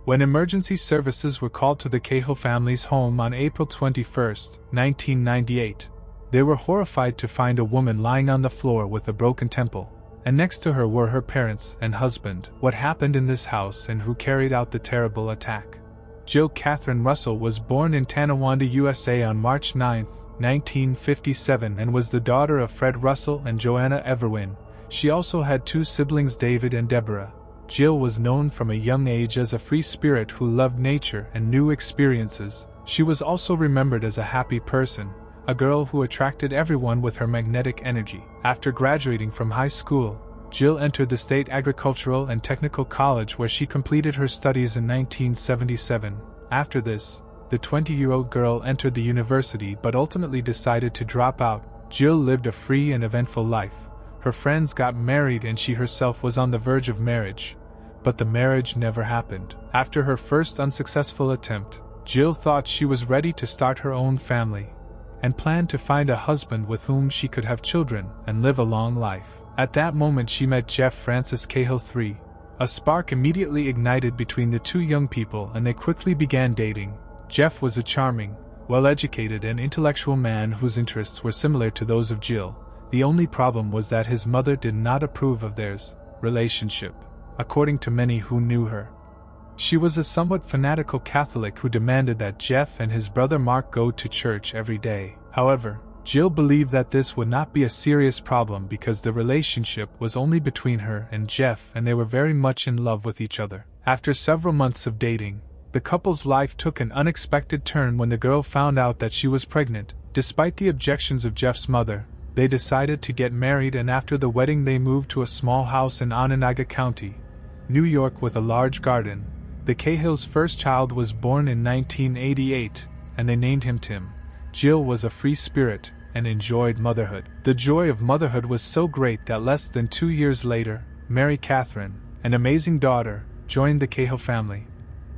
When emergency services were called to the Cahil family's home on April 21, 1998, they were horrified to find a woman lying on the floor with a broken temple, and next to her were her parents and husband. What happened in this house and who carried out the terrible attack? Jill Catherine Russell was born in Tonawanda, USA on March 9, 1957 and was the daughter of Fred Russell and Joanna Everwin. She also had two siblings, David and Deborah. Jill was known from a young age as a free spirit who loved nature and new experiences. She was also remembered as a happy person, a girl who attracted everyone with her magnetic energy. After graduating from high school, Jill entered the State Agricultural and Technical College where she completed her studies in 1977. After this, the 20-year-old girl entered the university but ultimately decided to drop out. Jill lived a free and eventful life. Her friends got married and she herself was on the verge of marriage, but the marriage never happened. After her first unsuccessful attempt, Jill thought she was ready to start her own family and planned to find a husband with whom she could have children and live a long life. At that moment she met Jeff Francis Cahil III. A spark immediately ignited between the two young people and they quickly began dating. Jeff was a charming, well-educated and intellectual man whose interests were similar to those of Jill. The only problem was that his mother did not approve of their relationship, according to many who knew her. She was a somewhat fanatical Catholic who demanded that Jeff and his brother Mark go to church every day. However, Jill believed that this would not be a serious problem because the relationship was only between her and Jeff and they were very much in love with each other. After several months of dating, the couple's life took an unexpected turn when the girl found out that she was pregnant. Despite the objections of Jeff's mother, they decided to get married, and after the wedding they moved to a small house in Onondaga County, New York with a large garden. The Cahils' first child was born in 1988, and they named him Tim. Jill was a free spirit and enjoyed motherhood. The joy of motherhood was so great that less than 2 years later, Mary Catherine, an amazing daughter, joined the Cahil family.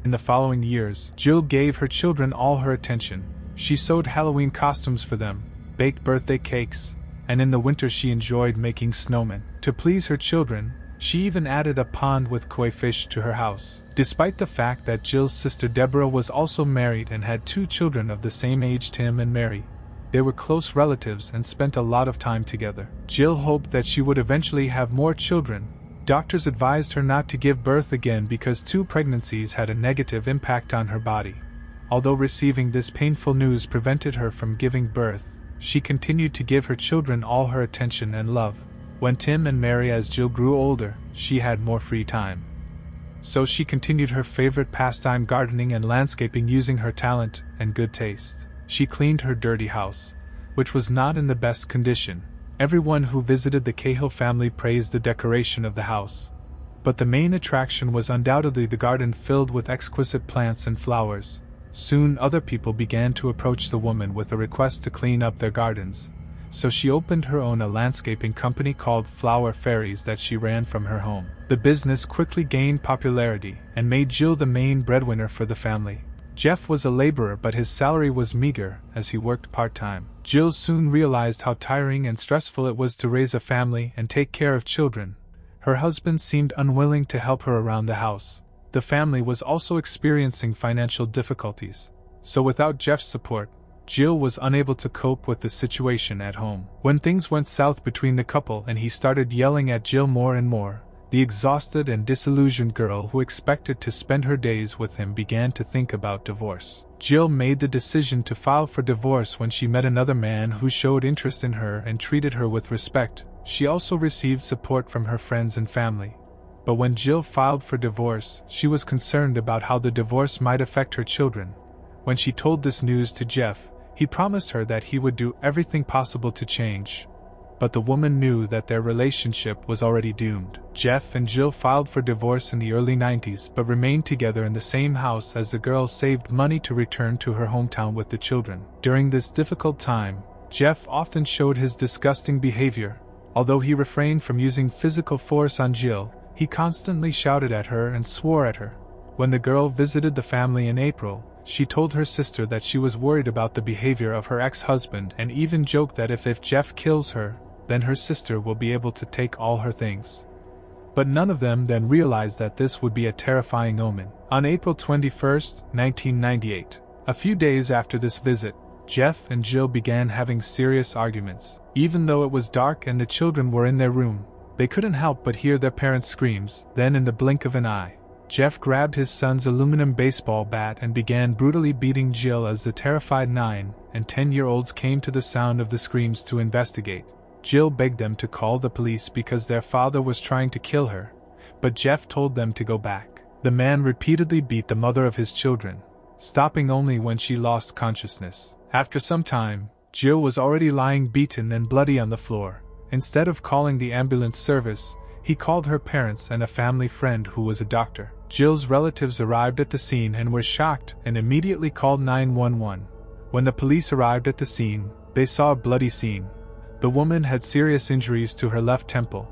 In the following years, Jill gave her children all her attention. She sewed Halloween costumes for them, baked birthday cakes, and in the winter she enjoyed making snowmen. To please her children, she even added a pond with koi fish to her house. Despite the fact that Jill's sister Deborah was also married and had 2 children of the same age, Tim and Mary, they were close relatives and spent a lot of time together. Jill hoped that she would eventually have more children. Doctors advised her not to give birth again because 2 pregnancies had a negative impact on her body. Although receiving this painful news prevented her from giving birth, she continued to give her children all her attention and love. When Tim and Mary, as Jill grew older, she had more free time. So she continued her favorite pastime, gardening and landscaping, using her talent and good taste. She cleaned her dirty house, which was not in the best condition. Everyone who visited the Cahil family praised the decoration of the house. But the main attraction was undoubtedly the garden filled with exquisite plants and flowers. Soon other people began to approach the woman with a request to clean up their gardens, so she opened her own landscaping company called Flower Fairies that she ran from her home. The business quickly gained popularity and made Jill the main breadwinner for the family. Jeff was a laborer, but his salary was meager as he worked part-time. Jill soon realized how tiring and stressful it was to raise a family and take care of children. Her husband seemed unwilling to help her around the house. The family was also experiencing financial difficulties, so without Jeff's support, Jill was unable to cope with the situation at home. When things went south between the couple and he started yelling at Jill more and more, the exhausted and disillusioned girl who expected to spend her days with him began to think about divorce. Jill made the decision to file for divorce when she met another man who showed interest in her and treated her with respect. She also received support from her friends and family. But when Jill filed for divorce, she was concerned about how the divorce might affect her children. When she told this news to Jeff, he promised her that he would do everything possible to change. But the woman knew that their relationship was already doomed. Jeff and Jill filed for divorce in the early 90s but remained together in the same house as the girl saved money to return to her hometown with the children. During this difficult time, Jeff often showed his disgusting behavior. Although he refrained from using physical force on Jill, he constantly shouted at her and swore at her. When the girl visited the family in April, she told her sister that she was worried about the behavior of her ex-husband and even joked that if Jeff kills her, then her sister will be able to take all her things. But none of them then realized that this would be a terrifying omen. On April 21, 1998, a few days after this visit, Jeff and Jill began having serious arguments. Even though it was dark and the children were in their room, they couldn't help but hear their parents' screams. Then in the blink of an eye, Jeff grabbed his son's aluminum baseball bat and began brutally beating Jill as the terrified 9- and 10-year-olds came to the sound of the screams to investigate. Jill begged them to call the police because their father was trying to kill her, but Jeff told them to go back. The man repeatedly beat the mother of his children, stopping only when she lost consciousness. After some time, Jill was already lying beaten and bloody on the floor. Instead of calling the ambulance service, he called her parents and a family friend who was a doctor. Jill's relatives arrived at the scene and were shocked and immediately called 911. When the police arrived at the scene, they saw a bloody scene. The woman had serious injuries to her left temple,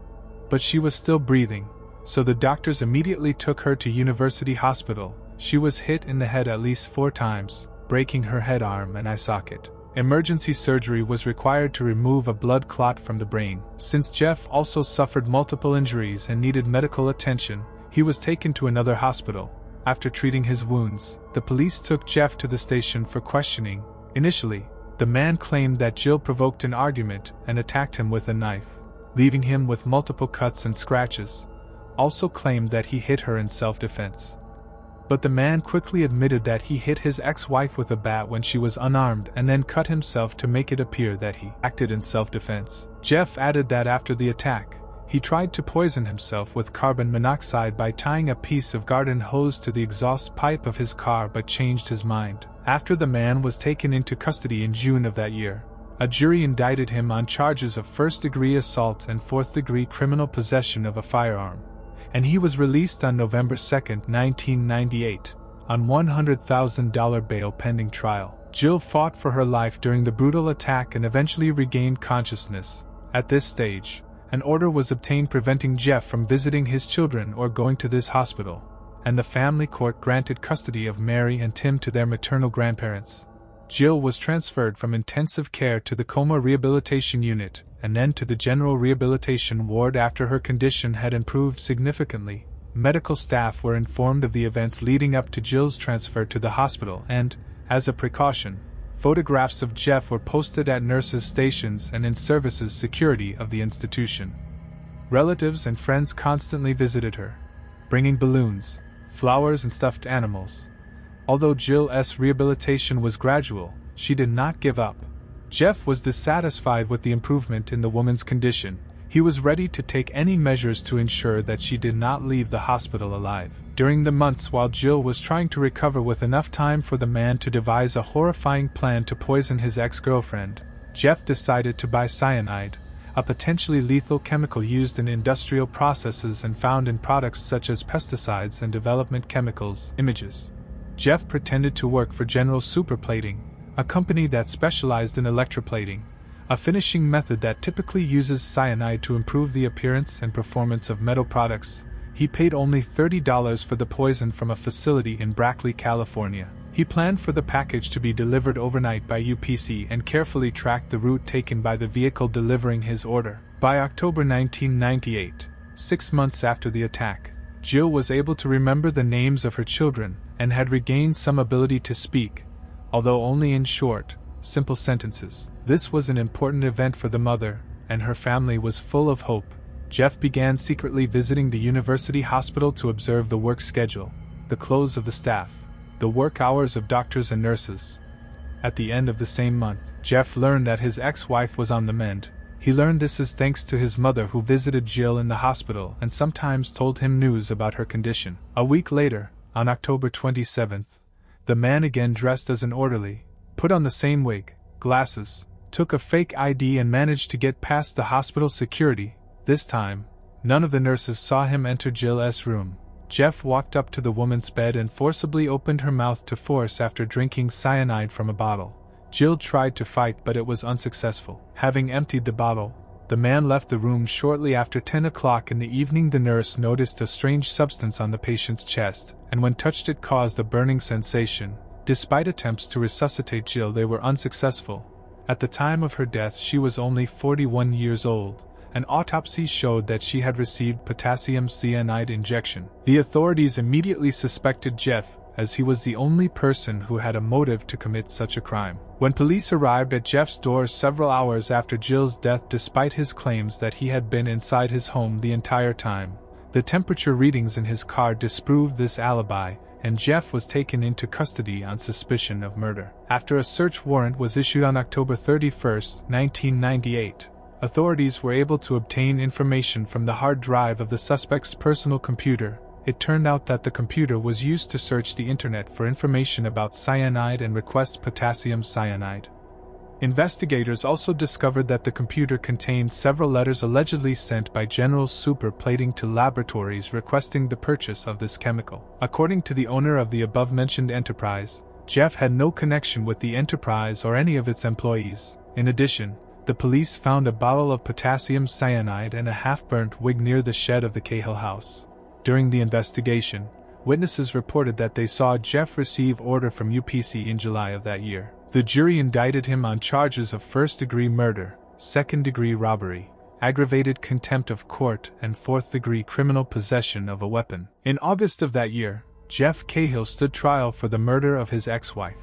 but she was still breathing, so the doctors immediately took her to University Hospital. She was hit in the head at least 4 times, breaking her head, arm, and eye socket. Emergency surgery was required to remove a blood clot from the brain. Since Jeff also suffered multiple injuries and needed medical attention, he was taken to another hospital. After treating his wounds, the police took Jeff to the station for questioning. Initially, the man claimed that Jill provoked an argument and attacked him with a knife, leaving him with multiple cuts and scratches. Also claimed that he hit her in self-defense. But the man quickly admitted that he hit his ex-wife with a bat when she was unarmed and then cut himself to make it appear that he acted in self-defense. Jeff added that after the attack, he tried to poison himself with carbon monoxide by tying a piece of garden hose to the exhaust pipe of his car, but changed his mind. After the man was taken into custody in June of that year, a jury indicted him on charges of first-degree assault and fourth-degree criminal possession of a firearm, and he was released on November 2, 1998, on $100,000 bail pending trial. Jill fought for her life during the brutal attack and eventually regained consciousness. At this stage, an order was obtained preventing Jeff from visiting his children or going to this hospital, and the family court granted custody of Mary and Tim to their maternal grandparents. Jill was transferred from intensive care to the coma rehabilitation unit and then to the general rehabilitation ward after her condition had improved significantly. Medical staff were informed of the events leading up to Jill's transfer to the hospital and, as a precaution, photographs of Jeff were posted at nurses' stations and in services security of the institution. Relatives and friends constantly visited her, bringing balloons, flowers and stuffed animals. Although Jill's rehabilitation was gradual, she did not give up. Jeff was dissatisfied with the improvement in the woman's condition. He was ready to take any measures to ensure that she did not leave the hospital alive. During the months while Jill was trying to recover with enough time for the man to devise a horrifying plan to poison his ex-girlfriend, Jeff decided to buy cyanide, a potentially lethal chemical used in industrial processes and found in products such as pesticides and development chemicals. Images. Jeff pretended to work for General Superplating, a company that specialized in electroplating, a finishing method that typically uses cyanide to improve the appearance and performance of metal products. He paid only $30 for the poison from a facility in Brackley, California. He planned for the package to be delivered overnight by UPC and carefully tracked the route taken by the vehicle delivering his order. By October 1998, 6 months after the attack, Jill was able to remember the names of her children and had regained some ability to speak, although only in short, simple sentences. This was an important event for the mother, and her family was full of hope. Jeff began secretly visiting the university hospital to observe the work schedule, the clothes of the staff, the work hours of doctors and nurses. At the end of the same month, Jeff learned that his ex-wife was on the mend. He learned this is thanks to his mother, who visited Jill in the hospital and sometimes told him news about her condition. A week later, on October 27th, the man again dressed as an orderly, put on the same wig, glasses, took a fake ID and managed to get past the hospital security. This time, none of the nurses saw him enter Jill's room. Jeff walked up to the woman's bed and forcibly opened her mouth to force after drinking cyanide from a bottle. Jill tried to fight, but it was unsuccessful. Having emptied the bottle, the man left the room shortly after 10 o'clock in the evening. The nurse noticed a strange substance on the patient's chest, and when touched it caused a burning sensation. Despite attempts to resuscitate Jill, they were unsuccessful. At the time of her death, she was only 41 years old, An autopsy showed that she had received potassium cyanide injection. The authorities immediately suspected Jeff, as he was the only person who had a motive to commit such a crime. When police arrived at Jeff's door several hours after Jill's death, despite his claims that he had been inside his home the entire time, the temperature readings in his car disproved this alibi, and Jeff was taken into custody on suspicion of murder. After a search warrant was issued on October 31, 1998, authorities were able to obtain information from the hard drive of the suspect's personal computer. It turned out that the computer was used to search the internet for information about cyanide and request potassium cyanide. Investigators also discovered that the computer contained several letters allegedly sent by General Super Plating to laboratories requesting the purchase of this chemical. According to the owner of the above-mentioned enterprise, Jeff had no connection with the enterprise or any of its employees. In addition, the police found a bottle of potassium cyanide and a half-burnt wig near the shed of the Cahil house. During the investigation, witnesses reported that they saw Jeff receive order from UPC in July of that year. The jury indicted him on charges of first-degree murder, second-degree robbery, aggravated contempt of court, and fourth-degree criminal possession of a weapon. In August of that year, Jeff Cahil stood trial for the murder of his ex-wife.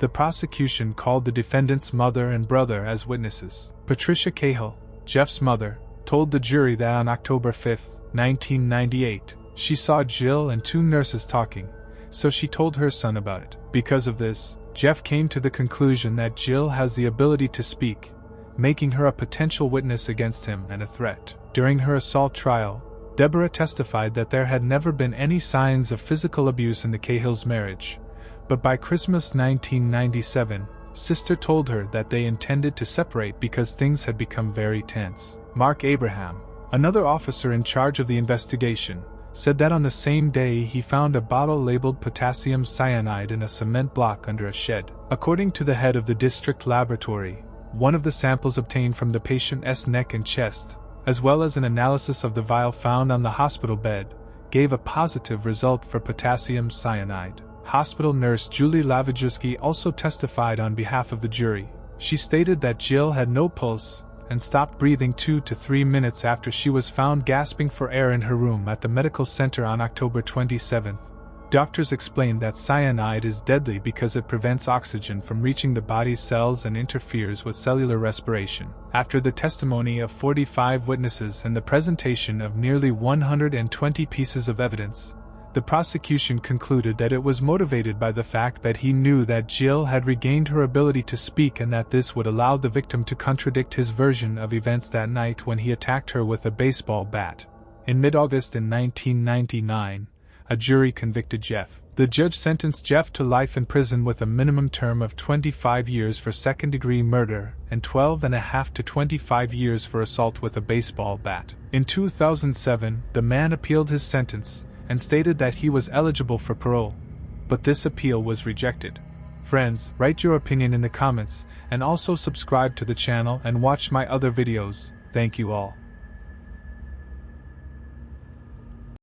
The prosecution called the defendant's mother and brother as witnesses. Patricia Cahil, Jeff's mother, told the jury that on October 5, 1998, she saw Jill and two nurses talking, so she told her son about it. Because of this, Jeff came to the conclusion that Jill has the ability to speak, making her a potential witness against him and a threat. During her assault trial, Deborah testified that there had never been any signs of physical abuse in the Cahils' marriage. But by Christmas 1997, Sister told her that they intended to separate because things had become very tense. Mark Abraham, another officer in charge of the investigation, said that on the same day he found a bottle labeled potassium cyanide in a cement block under a shed. According to the head of the district laboratory, one of the samples obtained from the patient's neck and chest, as well as an analysis of the vial found on the hospital bed, gave a positive result for potassium cyanide. Hospital nurse Julie Lavajewski also testified on behalf of the jury. She stated that Jill had no pulse and stopped breathing 2 to 3 minutes after she was found gasping for air in her room at the medical center on October 27. Doctors explained that cyanide is deadly because it prevents oxygen from reaching the body's cells and interferes with cellular respiration. After the testimony of 45 witnesses and the presentation of nearly 120 pieces of evidence, the prosecution concluded that it was motivated by the fact that he knew that Jill had regained her ability to speak and that this would allow the victim to contradict his version of events that night when he attacked her with a baseball bat. In mid-August in 1999, a jury convicted Jeff. The judge sentenced Jeff to life in prison with a minimum term of 25 years for second-degree murder and 12.5 to 25 years for assault with a baseball bat. In 2007, the man appealed his sentence and stated that he was eligible for parole, but this appeal was rejected. Friends, write your opinion in the comments, and also subscribe to the channel and watch my other videos. Thank you all.